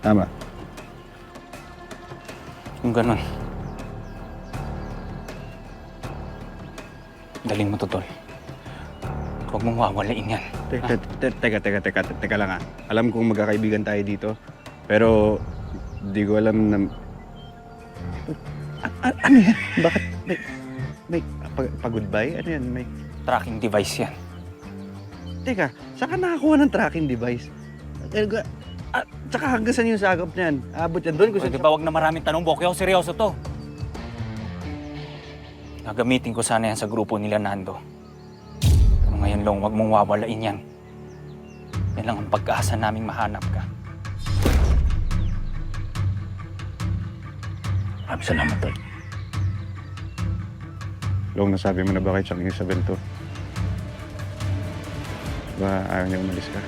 Tama. Kung ganun, daling mo to, Tol. Huwag mong wawalain yan. Teka lang ah. Alam kong magkakaibigan tayo dito. Pero, di ko alam na... ano yan? Bakit? May pag-goodbye? Ano yan? May... Tracking device yan. Teka, saan ka nakakuha ng tracking device? Tsaka hanggang saan yung sagap niyan? Abot yan doon? Pwede ba wag na maraming tanong, Boki? Ako seryoso to. Gagamitin ko sana yan sa grupo nila, Nando. Pero ngayon, Long, wag mong wawalain yan. Yan lang ang pag-asa naming mahanap ka. Maraming salamat, Tol. Long, nasabi mo na ba kay Chang Isabel to? Ba, ayaw niya umalis ka?